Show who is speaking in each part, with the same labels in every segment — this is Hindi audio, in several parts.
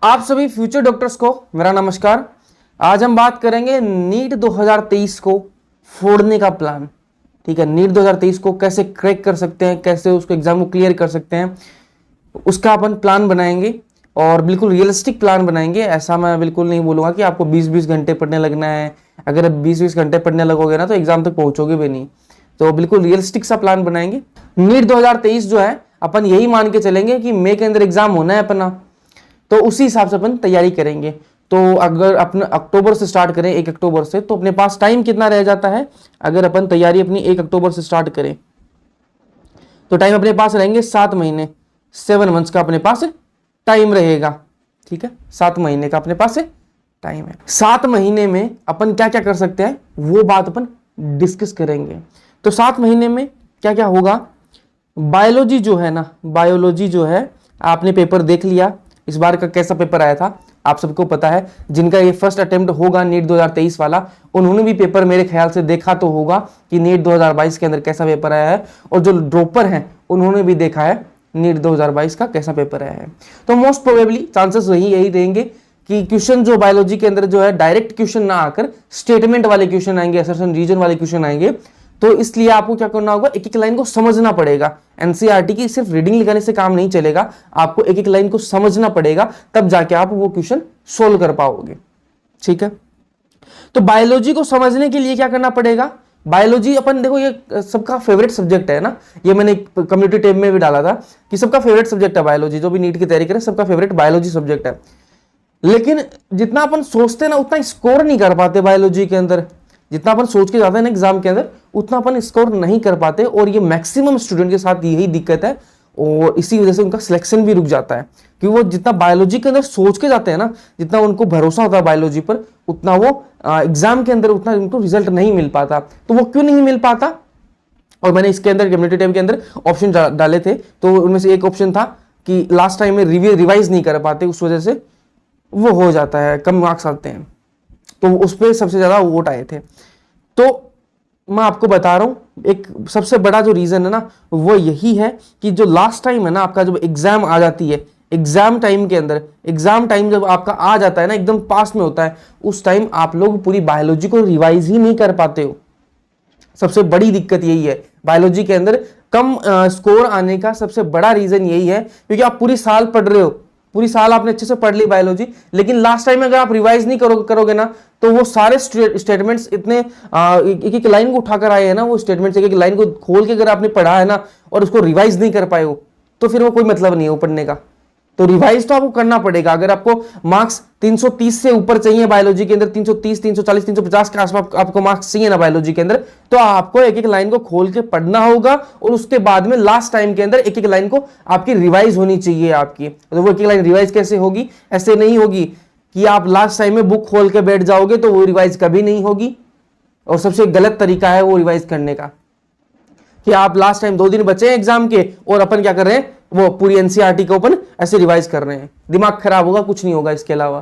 Speaker 1: आप सभी फ्यूचर डॉक्टर्स को मेरा नमस्कार। आज हम बात करेंगे नीट 2023 को फोड़ने का प्लान। ठीक है, नीट 2023 को कैसे क्रैक कर सकते हैं, कैसे उसको एग्जाम को क्लियर कर सकते हैं, उसका अपन प्लान बनाएंगे और बिल्कुल रियलिस्टिक प्लान बनाएंगे। ऐसा मैं बिल्कुल नहीं बोलूंगा कि आपको 20-20 घंटे पढ़ने लगना है। अगर आप 20-20 घंटे पढ़ने लगोगे ना तो एग्जाम तक पहुंचोगे भी नहीं। तो बिल्कुल रियलिस्टिक सा प्लान बनाएंगे। नीट 2023 जो है अपन यही मान के चलेंगे कि मई के अंदर एग्जाम होना है अपना, तो उसी हिसाब से अपन तैयारी करेंगे। तो अगर अपने अक्टूबर से स्टार्ट करें, 1 अक्टूबर से, तो अपने पास टाइम कितना रह जाता है? अगर अपन तैयारी अपनी 1 अक्टूबर से स्टार्ट करें तो टाइम अपने पास रहेंगे 7 महीने, 7 मंथ्स का अपने पास टाइम रहेगा। ठीक है, 7 महीने का अपने पास टाइम है। 7 महीने में अपन क्या क्या कर सकते हैं वो बात अपन डिस्कस करेंगे। तो 7 महीने में क्या क्या होगा? बायोलॉजी जो है ना, बायोलॉजी जो है, आपने पेपर देख लिया। इस बार का कैसा पेपर आया था आप सबको पता है। जिनका ये फर्स्ट अटेम्प्ट होगा नीट 2023 वाला, उन्होंने भी पेपर मेरे ख्याल से देखा तो होगा कि नीट 2022 के अंदर कैसा पेपर आया है, और जो ड्रॉपर हैं उन्होंने भी देखा है नीट 2022 का कैसा पेपर आया है। तो मोस्ट प्रोबेबली चांसेस यही रहेंगे कि क्वेश्चन जो बायोलॉजी के अंदर जो है डायरेक्ट क्वेश्चन ना आकर स्टेटमेंट वाले क्वेश्चन आएंगे, असर्शन रीजन वाले क्वेश्चन आएंगे। तो इसलिए आपको क्या करना होगा, एक एक लाइन को समझना पड़ेगा। एनसीईआरटी की सिर्फ रीडिंग लिखाने से काम नहीं चलेगा, आपको एक एक लाइन को समझना पड़ेगा, तब जाके आप वो क्वेश्चन सोल्व कर पाओगे। ठीक है, तो बायोलॉजी को समझने के लिए क्या करना पड़ेगा? बायोलॉजी अपन देखो, ये सबका फेवरेट सब्जेक्ट है ना। ये मैंने कम्युनिटी टैब में भी डाला था कि सबका फेवरेट सब्जेक्ट है बायोलॉजी। जो भी नीट की तैयारी करे सबका फेवरेट बायोलॉजी सब्जेक्ट है। लेकिन जितना अपन सोचते हैं ना उतना स्कोर नहीं कर पाते बायोलॉजी के अंदर। जितना अपन सोच के जाते हैं ना एग्जाम के अंदर, उतना अपन स्कोर नहीं कर पाते, और ये मैक्सिमम स्टूडेंट के साथ यही दिक्कत है, और इसी वजह से उनका सिलेक्शन भी रुक जाता है। क्योंकि वो जितना बायोलॉजी के अंदर सोच के जाते हैं ना, जितना उनको भरोसा होता है बायोलॉजी पर, उतना वो एग्जाम के अंदर उतना उनको रिजल्ट नहीं मिल पाता। तो वो क्यों नहीं मिल पाता? और मैंने इसके अंदर कम्युनिटी टैब के अंदर ऑप्शन डाले थे, तो उनमें से एक ऑप्शन था कि लास्ट टाइम में रिवाइज नहीं कर पाते, उस वजह से वो हो जाता है, कम मार्क्स आते हैं। तो उस पर सबसे ज्यादा वोट आए थे। तो मैं आपको बता रहा हूं, एक सबसे बड़ा जो रीजन है ना वो यही है कि जो लास्ट टाइम है ना आपका, जब एग्जाम आ जाती है, एग्जाम टाइम के अंदर, एग्जाम टाइम जब आपका आ जाता है ना, एकदम पास में होता है, उस टाइम आप लोग पूरी बायोलॉजी को रिवाइज ही नहीं कर पाते हो। सबसे बड़ी दिक्कत यही है बायोलॉजी के अंदर कम स्कोर आने का। सबसे बड़ा रीजन यही है क्योंकि आप पूरी साल पढ़ रहे हो, पूरी साल आपने अच्छे से पढ़ ली बायोलॉजी, लेकिन लास्ट टाइम अगर आप रिवाइज नहीं करोगे ना, तो वो सारे स्टेटमेंट्स इतने एक एक लाइन को उठाकर आए हैं ना, वो स्टेटमेंट्स एक एक लाइन को खोल के अगर आपने पढ़ा है ना और उसको रिवाइज नहीं कर पाए हो, तो फिर वो कोई मतलब नहीं है वो पढ़ने का। तो रिवाइज तो आपको करना पड़ेगा। अगर आपको मार्क्स 330 से ऊपर चाहिए बायोलॉजी के अंदर, 330, 340, 350 के आसपास आपको मार्क्स चाहिए ना बायोलॉजी के अंदर, तो आपको एक एक लाइन को खोल के पढ़ना होगा, और उसके बाद में लास्ट टाइम के अंदर एक एक लाइन को आपकी रिवाइज होनी चाहिए आपकी। तो वो एक एक लाइन रिवाइज कैसे होगी? ऐसे नहीं होगी कि आप लास्ट टाइम में बुक खोल के बैठ जाओगे, तो वो रिवाइज कभी नहीं होगी। और सबसे गलत तरीका है वो रिवाइज करने का कि आप लास्ट टाइम 2 दिन बचे हैं एग्जाम के और अपन क्या कर रहे हैं, वो पूरी एनसीईआरटी को अपन ऐसे रिवाइज कर रहे हैं। दिमाग खराब होगा, कुछ नहीं होगा इसके अलावा।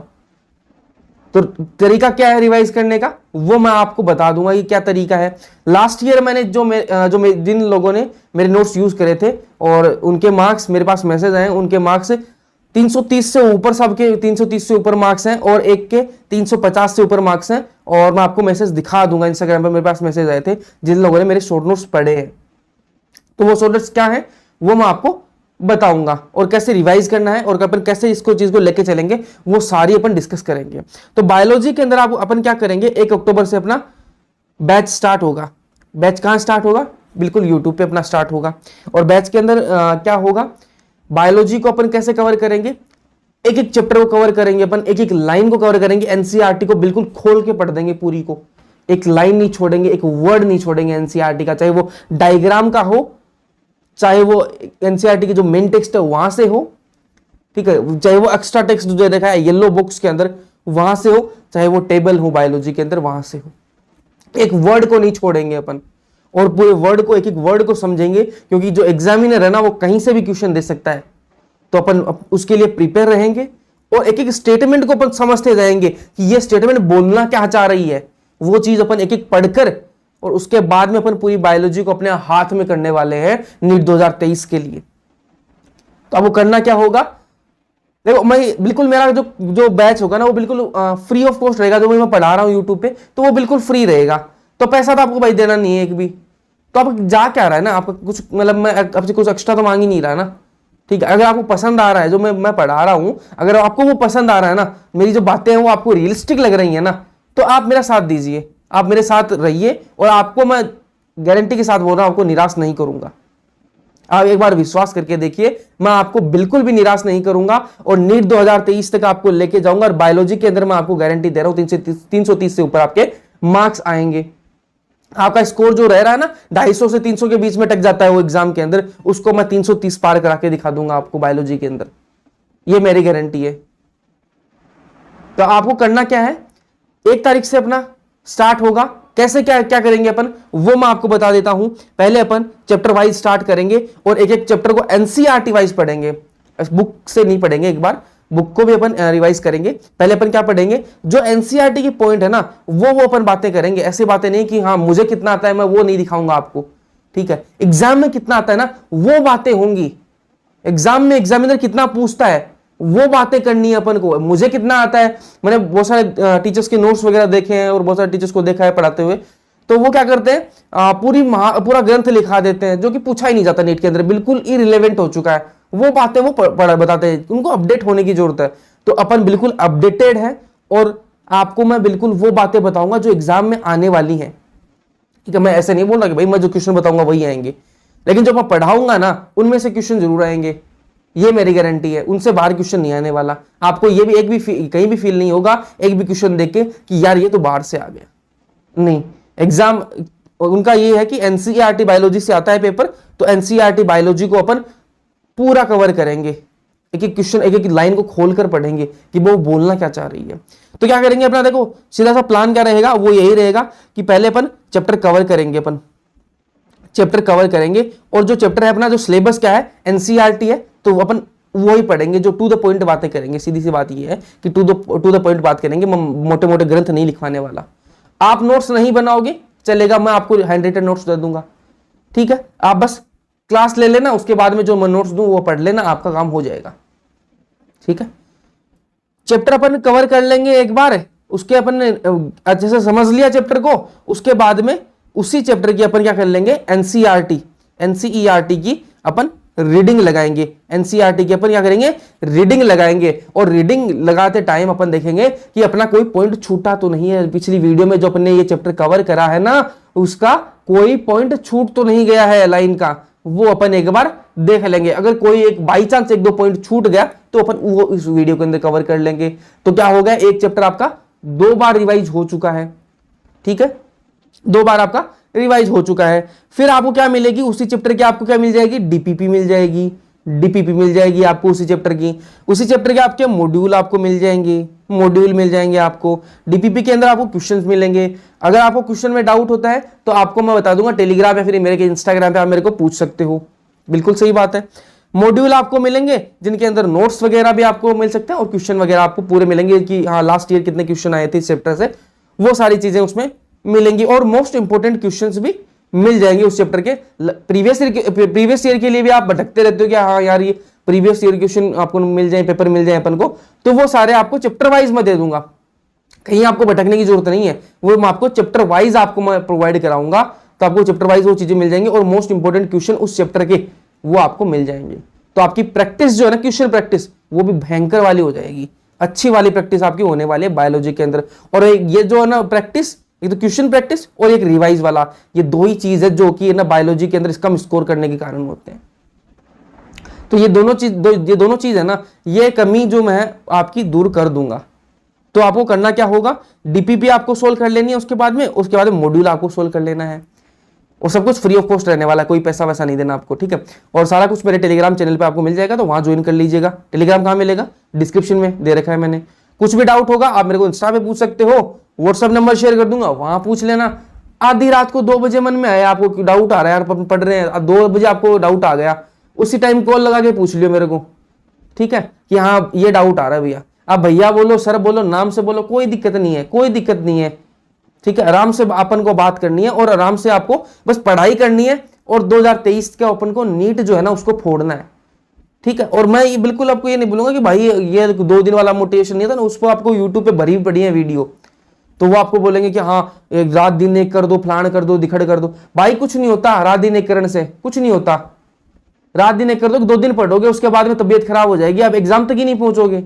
Speaker 1: तो तरीका क्या है रिवाइज करने का, वो मैं आपको बता दूंगा कि क्या तरीका है। लास्ट ईयर मैंने जिन लोगों ने मेरे नोट्स यूज करे थे और उनके मार्क्स मेरे पास मैसेज आए, उनके मार्क्स 330 से ऊपर, सबके 330 से ऊपर मार्क्स हैं, और एक के 350 से ऊपर मार्क्स हैं। और मैं आपको मैसेज दिखा दूंगा, इंस्टाग्राम पर मेरे पास मैसेज आए थे जिन लोगों ने मेरे शॉर्ट नोट्स पढ़े हैं। तो वो शॉर्ट नोट्स क्या है वो मैं आपको बताऊंगा, और कैसे रिवाइज करना है और अपन कैसे इसको चीज को लेके चलेंगे, वो सारी अपन डिस्कस करेंगे। तो बायोलॉजी के अंदर अपन क्या करेंगे, 1 अक्टूबर से अपना बैच स्टार्ट होगा। बैच कहां स्टार्ट होगा? बिल्कुल यूट्यूब पे अपना स्टार्ट होगा। और बैच के अंदर क्या होगा, बायोलॉजी को अपन कैसे कवर करेंगे, एक एक चैप्टर को कवर करेंगे अपन, एक एक लाइन को कवर करेंगे। एनसीईआरटी को बिल्कुल खोल के पढ़ देंगे पूरी को, एक लाइन नहीं छोड़ेंगे, एक वर्ड नहीं छोड़ेंगे एनसीईआरटी का, चाहे वो डायग्राम का हो, चाहे वो एनसीईआरटी की जो मेन टेक्स्ट है वहां से हो, ठीक है, चाहे वो एक्स्ट्रा टेक्स्ट जो देखा है येलो बॉक्स के अंदर वहां से हो, चाहे वो टेबल हो बायोलॉजी के अंदर वहां से हो, एक वर्ड को नहीं छोड़ेंगे अपन, और पूरे वर्ड को, एक एक वर्ड को समझेंगे। क्योंकि जो एग्जामिनर है ना वो कहीं से भी क्वेश्चन दे सकता है, तो अपन उसके लिए प्रिपेयर रहेंगे, और एक एक स्टेटमेंट को अपन समझते जाएंगे कि ये स्टेटमेंट बोलना क्या चाह रही है। वो चीज अपन एक एक पढ़कर, और उसके बाद में अपन पूरी बायोलॉजी को अपने हाथ में करने वाले हैं नीट 2023 के लिए। तो अब वो करना क्या होगा, देखो मैं बिल्कुल, मेरा जो जो बैच होगा ना वो बिल्कुल फ्री ऑफ कॉस्ट रहेगा, जो मैं पढ़ा रहा हूँ यूट्यूब पे, तो वो बिल्कुल फ्री रहेगा। तो पैसा तो आपको भाई देना नहीं है एक भी, तो आप जा क्या रहा है ना, आपका कुछ मतलब मैं आपसे कुछ एक्स्ट्रा तो मांग ही नहीं रहा ना, ठीक है। अगर आपको पसंद आ रहा है जो मैं पढ़ा रहा हूँ, अगर आपको वो पसंद आ रहा है ना, मेरी जो बातें हैं वो आपको रियलिस्टिक लग रही है ना, तो आप मेरा साथ दीजिए, आप मेरे साथ रहिए, और आपको मैं गारंटी के साथ बोल रहा हूं, आपको निराश नहीं करूंगा। आप एक बार विश्वास करके देखिए, मैं आपको बिल्कुल भी निराश नहीं करूंगा, और नीट 2023 तक आपको लेके जाऊंगा, और बायोलॉजी के अंदर मैं आपको गारंटी दे रहा हूं 330 से ऊपर आपके मार्क्स आएंगे। आपका स्कोर जो रह रहा है ना 250 से 300 के बीच में टक जाता है वो एग्जाम के अंदर, उसको मैं 330 पार करा के दिखा दूंगा आपको बायोलॉजी के अंदर, ये मेरी गारंटी है। तो आपको करना क्या है, 1 तारीख से अपना स्टार्ट होगा। कैसे क्या क्या करेंगे अपन, वो मैं आपको बता देता हूं। पहले अपन चैप्टर वाइज स्टार्ट करेंगे, और एक एक चैप्टर को एनसीईआरटी वाइज पढ़ेंगे, बुक से नहीं पढ़ेंगे, एक बार बुक को भी अपन रिवाइज करेंगे। पहले अपन क्या पढ़ेंगे, जो एनसीईआरटी की पॉइंट है ना वो अपन बातें करेंगे। ऐसी बातें नहीं कि हाँ मुझे कितना आता है मैं वो नहीं दिखाऊंगा आपको, ठीक है। एग्जाम में कितना आता है ना वो बातें होंगी, एग्जाम में एग्जामिनर कितना पूछता है वो बातें करनी है अपन को। मुझे कितना आता है, मैंने बहुत सारे टीचर्स के नोट्स वगैरह देखे हैं, और बहुत सारे टीचर्स को देखा है पढ़ाते हुए, तो वो क्या करते हैं, पूरा ग्रंथ लिखा देते हैं, जो कि पूछा ही नहीं जाता नीट के अंदर, बिल्कुल इरिलेवेंट हो चुका है। वो बातें वो बताते हैं, उनको अपडेट होने की जरूरत है। तो अपन बिल्कुल अपडेटेड है, और आपको मैं बिल्कुल वो बातें बताऊंगा जो एग्जाम में आने वाली हैं, ठीक है। मैं ऐसे नहीं बोल रहा कि भाई मैं जो क्वेश्चन बताऊंगा वही आएंगे, लेकिन जो मैं पढ़ाऊंगा ना उनमें से क्वेश्चन जरूर आएंगे, ये मेरी गारंटी है। उनसे बाहर क्वेश्चन नहीं आने वाला। आपको ये भी एक भी कहीं भी फील नहीं होगा एक भी क्वेश्चन देख के कि यार ये तो बाहर से आ गया, नहीं। एग्जाम उनका ये है कि एनसीईआरटी बायोलॉजी से आता है पेपर, तो एनसीईआरटी बायोलॉजी को अपन पूरा कवर करेंगे, एक एक क्वेश्चन एक एक लाइन को खोलकर पढ़ेंगे कि वो बोलना क्या चाह रही है। तो क्या करेंगे अपना, देखो सीधा सा प्लान क्या रहेगा, वो यही रहेगा कि पहले अपन चैप्टर कवर करेंगे, अपन चैप्टर कवर करेंगे, और जो चैप्टर है अपना, जो सिलेबस क्या है एनसीईआरटी है, तो अपन वही पढ़ेंगे, जो टू द पॉइंट बातें करेंगे। सीधी सी बात ये है कि टू द पॉइंट बात करेंगे, मोटे मोटे ग्रंथ नहीं लिखवाने वाला। आप नोट्स नहीं बनाओगे चलेगा, मैं आपको हैंड रिटन नोट्स दे दूंगा, ठीक है। आप बस क्लास ले लेना, उसके बाद में जो मैं नोट्स दूं वो पढ़ लेना, आपका काम हो जाएगा, ठीक है। चैप्टर अपन कवर कर लेंगे एक बार, उसके अपन ने अच्छे से समझ लिया चैप्टर को, उसके बाद में उसी चैप्टर की अपन क्या कर लेंगे, एनसीईआरटी की अपन रीडिंग लगाएंगे। एनसीईआरटी की अपन क्या करेंगे, रीडिंग लगाएंगे, और रीडिंग लगाते टाइम अपन देखेंगे कि अपना कोई पॉइंट छूटा तो नहीं है। पिछली वीडियो में जो अपन ने ये चैप्टर कवर करा है ना, उसका कोई पॉइंट छूट तो नहीं गया है लाइन का, वो अपन एक बार देख लेंगे। अगर कोई एक बाई चांस 1-2 पॉइंट छूट गया तो अपन वो इस वीडियो के अंदर कवर कर लेंगे। तो क्या हो गया, एक चैप्टर आपका 2 बार रिवाइज हो चुका है, ठीक है, 2 बार आपका रिवाइज हो चुका है। फिर आपको क्या मिलेगी, उसी चैप्टर की आपको क्या मिल जाएगी, डीपीपी मिल जाएगी, डीपीपी मिल जाएगी आपको उसी चैप्टर की। उसी चैप्टर के आपके मॉड्यूल आपको मिल जाएंगे, मॉड्यूल मिल जाएंगे आपको। डीपीपी के अंदर आपको क्वेश्चंस मिलेंगे। अगर आपको क्वेश्चन में डाउट होता है तो आपको मैं बता दूंगा, टेलीग्राम या फिर मेरे इंस्टाग्राम पे आप मेरे को पूछ सकते हो, बिल्कुल सही बात है। मॉड्यूल आपको मिलेंगे जिनके अंदर नोट्स वगैरह भी आपको मिल सकते हैं, और क्वेश्चन वगैरह आपको पूरे मिलेंगे कि हाँ लास्ट ईयर कितने क्वेश्चन आए थे इस चैप्टर से, वो सारी चीजें उसमें मिलेंगी। और मोस्ट इंपोर्टेंट क्वेश्चंस भी मिल जाएंगे उस चैप्टर के। प्रीवियस ईयर के लिए भी आप भटकते रहते हो कि हाँ यार ये प्रीवियस ईयर क्वेश्चन आपको मिल जाए, पेपर मिल जाए अपन को, तो वो सारे आपको चैप्टर वाइज मैं दे दूंगा, कहीं आपको भटकने की जरूरत नहीं है। वो मैं आपको चैप्टर वाइज आपको मैं प्रोवाइड कराऊंगा, तो आपको चैप्टर वाइज वो चीजें मिल जाएंगी, और मोस्ट इंपोर्टेंट क्वेश्चन उस चैप्टर के वो आपको मिल जाएंगे। तो आपकी प्रैक्टिस जो है ना, क्वेश्चन प्रैक्टिस, वो भी भयंकर वाली हो जाएगी, अच्छी वाली प्रैक्टिस आपकी होने वाली है बायोलॉजी के अंदर। और ये जो है ना प्रैक्टिस, एक तो क्वेश्चन प्रैक्टिस और एक रिवाइज वाला, ये 2 ही चीज है जो कि ना बायोलॉजी के अंदर कम स्कोर करने के कारण होते हैं। तो ये दोनों चीज है ना, ये कमी जो मैं आपकी दूर कर दूंगा। तो आपको करना क्या होगा, डीपीपी आपको सोल्व कर लेनी है, उसके बाद मॉड्यूल आपको सोल्व कर लेना है, और सब कुछ फ्री ऑफ कॉस्ट रहने वाला है, कोई पैसा वैसा नहीं देना आपको, ठीक है। और सारा कुछ मेरे टेलीग्राम चैनल पे आपको मिल जाएगा, तो वहां ज्वाइन कर लीजिएगा। टेलीग्राम कहां मिलेगा, डिस्क्रिप्शन में दे रखा है मैंने। कुछ भी डाउट होगा आप मेरे को इंस्टा पे पूछ सकते हो, व्हाट्सअप नंबर शेयर कर दूंगा, वहां पूछ लेना। आधी रात को 2 बजे मन में आया आपको डाउट आ रहा है यार, पढ़ रहे हैं, 2 बजे आपको डाउट आ गया, उसी टाइम कॉल लगा के पूछ लियो मेरे को, ठीक है, कि हाँ ये डाउट आ रहा है भैया। आप भैया बोलो, सर बोलो, नाम से बोलो, कोई दिक्कत नहीं है, कोई दिक्कत नहीं है, ठीक है। आराम से अपन को बात करनी है, और आराम से आपको बस पढ़ाई करनी है, और 2023 के अपन को नीट जो है ना उसको फोड़ना है, ठीक है। और मैं बिल्कुल आपको ये नहीं बोलूंगा कि भाई ये 2 दिन वाला मोटिवेशन नहीं था ना, उसको आपको यूट्यूब पे भरी पड़ी है वीडियो, तो वो आपको बोलेंगे कि हाँ एक रात दिन एक कर दो, फलान कर दो, दिखड़ कर दो। भाई कुछ नहीं होता रात दिन एक करने से, कुछ नहीं होता। रात दिन एक कर दो, 2 दिन पढ़ोगे, उसके बाद में तबीयत खराब हो जाएगी, आप एग्जाम तक ही नहीं पहुंचोगे।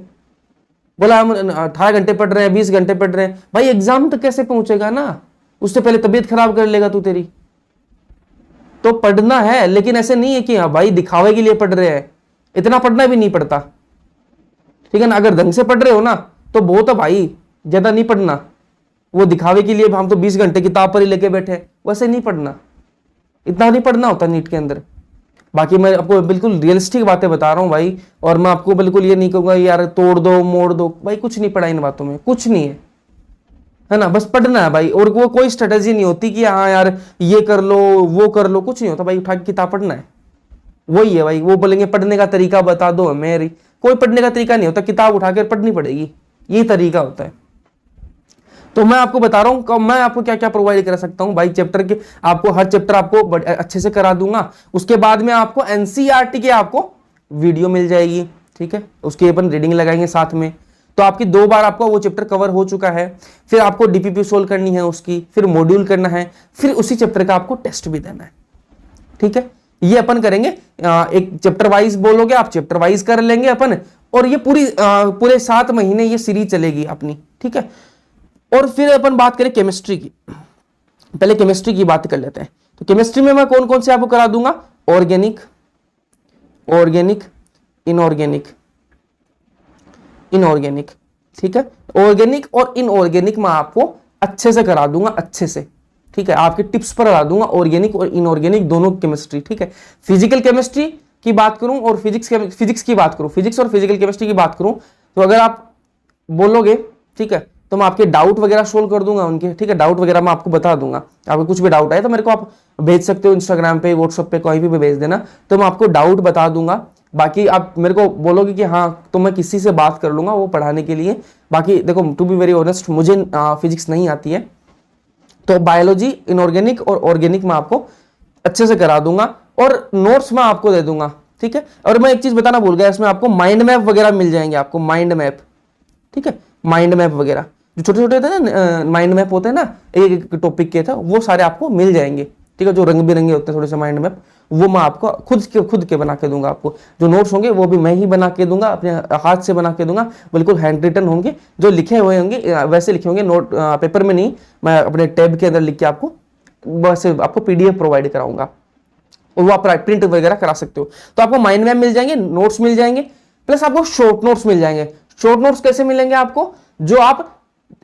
Speaker 1: बोला हम 18 घंटे पढ़ रहे हैं, 20 घंटे पढ़ रहे हैं, भाई एग्जाम तक कैसे पहुंचेगा ना, उससे पहले तबीयत खराब कर लेगा तू तेरी। तो पढ़ना है, लेकिन ऐसे नहीं है कि हाँ भाई दिखावे के लिए पढ़ रहे हैं, इतना पढ़ना भी नहीं पड़ता, ठीक है ना। अगर ढंग से पढ़ रहे हो ना तो बहुत है भाई, ज्यादा नहीं पढ़ना। वो दिखावे के लिए हम तो 20 घंटे किताब पर ही लेके बैठे, वैसे नहीं पढ़ना, इतना नहीं पढ़ना होता नीट के अंदर। बाकी मैं आपको बिल्कुल रियलिस्टिक बातें बता रहा हूं भाई, और मैं आपको बिल्कुल ये नहीं कहूंगा यार तोड़ दो मोड़ दो, भाई कुछ नहीं पढ़ा इन बातों में, कुछ नहीं है ना। बस पढ़ना है भाई, और वो कोई स्ट्रेटेजी नहीं होती कि हाँ यार ये कर लो वो कर लो, कुछ नहीं होता भाई, उठा के किताब पढ़ना है, वही है भाई। वो बोलेंगे पढ़ने का तरीका बता दो हमें, कोई पढ़ने का तरीका नहीं होता, किताब उठाकर पढ़नी पड़ेगी, ये तरीका होता है। तो मैं आपको बता रहा हूं मैं आपको क्या क्या प्रोवाइड कर सकता हूं भाई, चैप्टर के आपको हर चैप्टर आपको अच्छे से करा दूंगा। उसके बाद में आपको एनसीईआरटी के आपको वीडियो मिल जाएगी, ठीक है, उसकी अपन रीडिंग लगाएंगे साथ में। तो आपकी 2 बार आपका वो चैप्टर कवर हो चुका है, फिर आपको डीपीपी सोल्व करनी है उसकी, फिर मॉड्यूल करना है, फिर उसी चैप्टर का आपको टेस्ट भी देना है, ठीक है। ये अपन करेंगे, एक चैप्टर वाइज बोलोगे आप, चैप्टर वाइज कर लेंगे अपन, और ये पूरे 7 महीने ये सीरीज चलेगी अपनी, ठीक है। और फिर अपन बात करें केमिस्ट्री की, पहले केमिस्ट्री की बात कर लेते हैं। तो केमिस्ट्री में मैं कौन कौन से आपको करा दूंगा, ऑर्गेनिक, इनऑर्गेनिक, ठीक है। ऑर्गेनिक और इनऑर्गेनिक मैं आपको अच्छे से करा दूंगा, अच्छे से, ठीक है, आपके टिप्स पर करा दूंगा, ऑर्गेनिक और इनऑर्गेनिक दोनों केमिस्ट्री, ठीक है। फिजिकल केमिस्ट्री की बात करूं और फिजिक्स की बात करूं, फिजिक्स और फिजिकल केमिस्ट्री की बात करूं, तो अगर आप बोलोगे, ठीक है, तो मैं आपके डाउट वगैरह सोल्व कर दूंगा उनके, ठीक है। डाउट वगैरह मैं आपको बता दूंगा, आपको कुछ भी डाउट आए तो मेरे को आप भेज सकते हो, इंस्टाग्राम पे, व्हाट्सएप पे, कहीं भी भेज देना, तो मैं आपको डाउट बता दूंगा। बाकी आप मेरे को बोलोगे कि हाँ तो मैं किसी से बात कर लूंगा वो पढ़ाने के लिए। बाकी देखो टू बी वेरी ऑनेस्ट, मुझे फिजिक्स नहीं आती है, तो बायोलॉजी, इनऑर्गेनिक और ऑर्गेनिक मैं आपको अच्छे से करा दूंगा, और नोट्स मैं आपको दे दूंगा, ठीक है। और मैं एक चीज बताना भूल गया, इसमें आपको माइंड मैप वगैरह मिल जाएंगे, आपको माइंड मैप, ठीक है, माइंड मैप वगैरह जो छोटे छोटे होते हैं ना, माइंड मैप होते हैं ना एक टॉपिक के था, वो सारे आपको मिल जाएंगे, ठीक है। जो रंग बिरंगे होते हैं थोड़े से माइंड मैप, वो मैं आपको खुद के बना के दूंगा। आपको जो नोट्स होंगे वो भी मैं ही बना के दूंगा, अपने हाथ से बना के दूंगा, बिल्कुल हैंड रिटन होंगे, जो लिखे हुए होंगे वैसे लिखे होंगे, नोट पेपर में नहीं, मैं अपने टैब के अंदर लिख के आपको वैसे आपको पीडीएफ प्रोवाइड कराऊंगा, और वो आप प्रिंट वगैरह करा सकते हो। तो आपको माइंड मैप मिल जाएंगे, नोट्स मिल जाएंगे, प्लस आपको शॉर्ट नोट्स मिल जाएंगे। शॉर्ट नोट्स कैसे मिलेंगे आपको, जो आप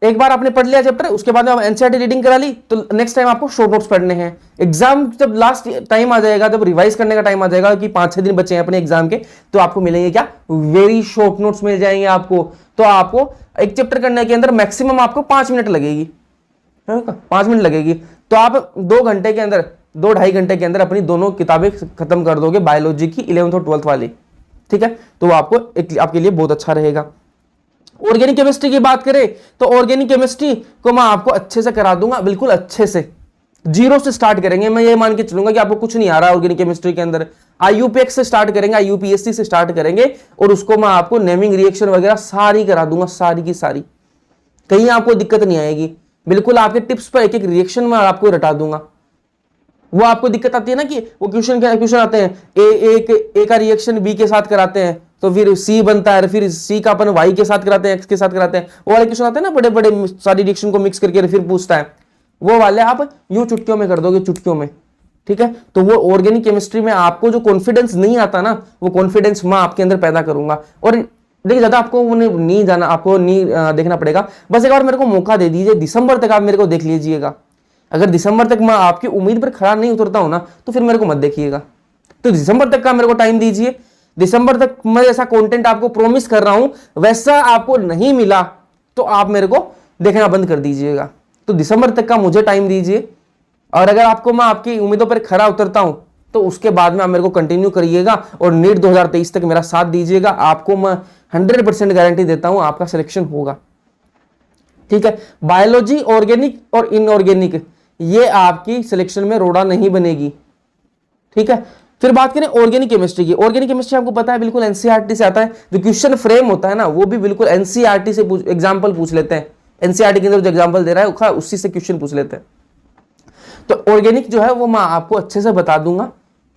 Speaker 1: एक बार आपने पढ़ लिया चैप्टर, उसके बाद में आप एनसीईआरटी रीडिंग करा ली, तो नेक्स्ट टाइम आपको शॉर्ट नोट्स पढ़ने हैं। एग्जाम जब लास्ट टाइम आ जाएगा, जब रिवाइज करने का टाइम आ जाएगा कि 5-6 दिन बचे हैं अपने एग्जाम के, तो आपको मिलेंगे क्या, वेरी शॉर्ट नोट्स मिल जाएंगे आपको। तो आपको एक चैप्टर करने के अंदर मैक्सिमम आपको 5 मिनट लगेगी, 5 मिनट लगेगी, तो आप 2 घंटे के अंदर, 2-2.5 घंटे के अंदर अपनी दोनों किताबें खत्म कर दोगे, बायोलॉजी की 11th और 12th वाली, ठीक है। तो वो आपको आपके लिए बहुत अच्छा रहेगा। ऑर्गेनिक केमिस्ट्री की बात करें तो ऑर्गेनिक केमिस्ट्री को मैं आपको अच्छे से करा दूंगा, बिल्कुल अच्छे से, 0 से स्टार्ट करेंगे। मैं ये मान के चलूंगा कि आपको कुछ नहीं आ रहा ऑर्गेनिक केमिस्ट्री के अंदर, आईयूपीएक्स से स्टार्ट करेंगे, आईयूपीएससी से स्टार्ट करेंगे, और उसको मैं आपको नेमिंग रिएक्शन वगैरह सारी करा दूंगा, सारी की सारी, कहीं आपको दिक्कत नहीं आएगी। बिल्कुल आपके टिप्स पर एक एक रिएक्शन में आपको रटा दूंगा। वो आपको दिक्कत आती है ना कि वो क्वेश्चन आते हैं, ए का रिएक्शन बी के साथ कराते हैं तो फिर सी बनता है, फिर सी का अपन वाई के साथ कराते हैं, एक्स के साथ कराते हैं, वो वाले क्वेश्चन आते हैं ना बड़े बड़े, सारी रिएक्शन को मिक्स करके फिर पूछता है, वो वाले आप यूं चुटकियों में कर दोगे, चुटकियों में, ठीक है। तो वो ऑर्गेनिक केमिस्ट्री में आपको जो कॉन्फिडेंस नहीं आता ना, वो कॉन्फिडेंस मैं आपके अंदर पैदा करूंगा। और देखिए ज्यादा आपको नहीं जाना, आपको नहीं देखना पड़ेगा, बस एक बार मेरे को मौका दे दीजिए, दिसंबर तक आप मेरे को देख लीजिएगा। अगर दिसंबर तक मैं आपकी उम्मीद पर खरा नहीं उतरता हूं ना, तो फिर मेरे को मत देखिएगा। तो दिसंबर तक का मेरे को टाइम दीजिए, दिसंबर तक मैं जैसा कंटेंट आपको प्रॉमिस कर रहा हूं वैसा आपको नहीं मिला तो आप मेरे को देखना बंद कर दीजिएगा। तो दिसंबर तक का मुझे टाइम दीजिए, और अगर आपको मैं आपकी उम्मीदों पर खरा उतरता हूं तो उसके बाद में आप मेरे को कंटिन्यू करिएगा और नीट 2023 तक मेरा साथ दीजिएगा। आपको मैं 100% गारंटी देता हूं आपका सिलेक्शन होगा, ठीक है। बायोलॉजी, ऑर्गेनिक और इनऑर्गेनिक, ये आपकी सिलेक्शन में रोड़ा नहीं बनेगी, ठीक है। फिर बात करें ऑर्गेनिक केमिस्ट्री की। ऑर्गेनिक केमिस्ट्री आपको पता है बिल्कुल एनसीईआरटी से आता है, जो क्वेश्चन फ्रेम होता है ना वो भी बिल्कुल एनसीईआरटी से एग्जाम्पल पूछ लेते हैं। एनसीईआरटी के अंदर जो एग्जाम्पल दे रहा है उसी से क्वेश्चन पूछ लेते हैं। तो ऑर्गेनिक जो है वो मैं आपको अच्छे से बता दूंगा,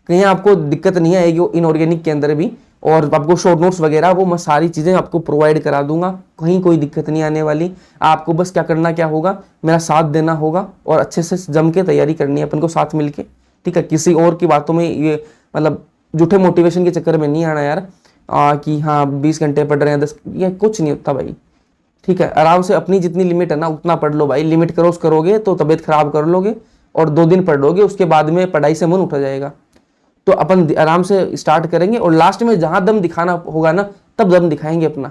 Speaker 1: कहीं आपको दिक्कत नहीं आएगी इनऑर्गेनिक के अंदर भी, और आपको शॉर्ट नोट्स वगैरह वो मैं सारी चीज़ें आपको प्रोवाइड करा दूंगा, कहीं कोई दिक्कत नहीं आने वाली। आपको बस क्या करना क्या होगा, मेरा साथ देना होगा और अच्छे से जम के तैयारी करनी है अपन को साथ मिलके, ठीक है। किसी और की बातों में ये मतलब झूठे मोटिवेशन के चक्कर में नहीं आना यार, कि हाँ 20 घंटे पढ़ रहे हैं 10, ये कुछ नहीं होता भाई, ठीक है। आराम से अपनी जितनी लिमिट है ना उतना पढ़ लो भाई। लिमिट क्रॉस करोगे तो तबीयत खराब कर लोगे और 2 दिन पढ़ लोगे, उसके बाद में पढ़ाई से मन उठ जाएगा। तो अपन आराम से स्टार्ट करेंगे और लास्ट में जहां दम दिखाना होगा ना तब दम दिखाएंगे अपना।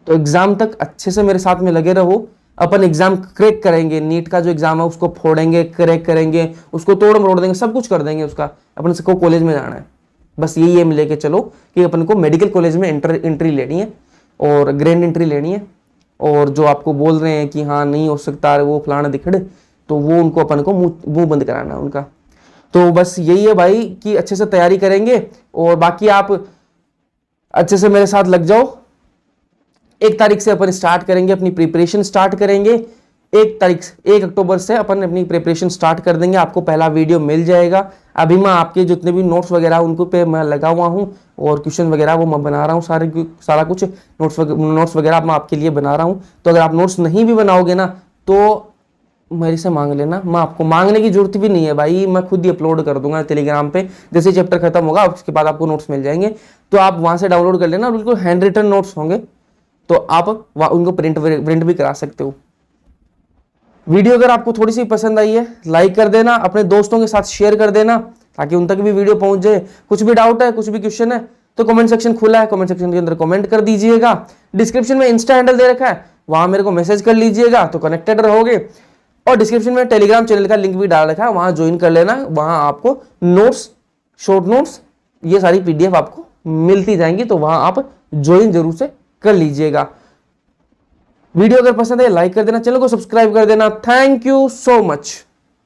Speaker 1: तो एग्जाम तक अच्छे से मेरे साथ में लगे रहो, अपन एग्जाम क्रैक करेंगे। नीट का जो एग्जाम है उसको फोड़ेंगे, क्रैक करेंगे, उसको तोड़ मरोड़ देंगे, सब कुछ कर देंगे उसका। अपन सबको कॉलेज में जाना है, बस यही एम लेके चलो कि अपन को मेडिकल कॉलेज में एंट्री लेनी है और ग्रैंड एंट्री लेनी है। और जो आपको बोल रहे हैं कि हाँ नहीं हो सकता वो फलाना दिखड़े, तो वो उनको अपन को मुंह बंद कराना है उनका। तो बस यही है भाई कि अच्छे से तैयारी करेंगे और बाकी आप अच्छे से मेरे साथ लग जाओ। 1 तारीख से अपन स्टार्ट करेंगे, अपनी प्रिपरेशन स्टार्ट करेंगे। 1 अक्टूबर से अपन अपनी प्रिपरेशन स्टार्ट कर देंगे। आपको पहला वीडियो मिल जाएगा। अभी मैं आपके जितने भी नोट्स वगैरह उनको पे मैं लगा हुआ हूँ और क्वेश्चन वगैरह वो मैं बना रहा हूँ, सारा कुछ नोट्स वगैरह मैं आपके लिए बना रहा हूँ। तो अगर आप नोट्स नहीं भी बनाओगे ना तो मेरे से मांग लेना, मैं आपको मांगने की जरूरत भी नहीं है भाई, मैं खुद ही अपलोड कर दूंगा टेलीग्राम पे। जैसे चैप्टर खत्म होगा उसके बाद आपको नोट्स मिल जाएंगे, तो आप वहां से डाउनलोड कर लेना। बिल्कुल हैंड रिटन नोट्स होंगे, तो आप उनको प्रिंट भी करा सकते हो। वीडियो अगर आपको थोड़ी सी पसंद आई है लाइक कर देना, अपने दोस्तों के साथ शेयर कर देना ताकि उन तक भी वीडियो पहुंच जाए। कुछ भी डाउट है, कुछ भी क्वेश्चन है तो कमेंट सेक्शन खुला है, कमेंट सेक्शन के अंदर कमेंट कर दीजिएगा। डिस्क्रिप्शन में इंस्टा हैंडल दे रखा है, वहां मेरे को मैसेज कर लीजिएगा तो कनेक्टेड रहोगे। और डिस्क्रिप्शन में टेलीग्राम चैनल का लिंक भी डाल रखा है, वहां ज्वाइन कर लेना। वहां आपको नोट्स, शॉर्ट नोट्स, ये सारी पीडीएफ आपको मिलती जाएंगी, तो वहां आप ज्वाइन जरूर से कर लीजिएगा। वीडियो अगर पसंद है लाइक कर देना, चैनल को सब्सक्राइब कर देना। Thank you so much.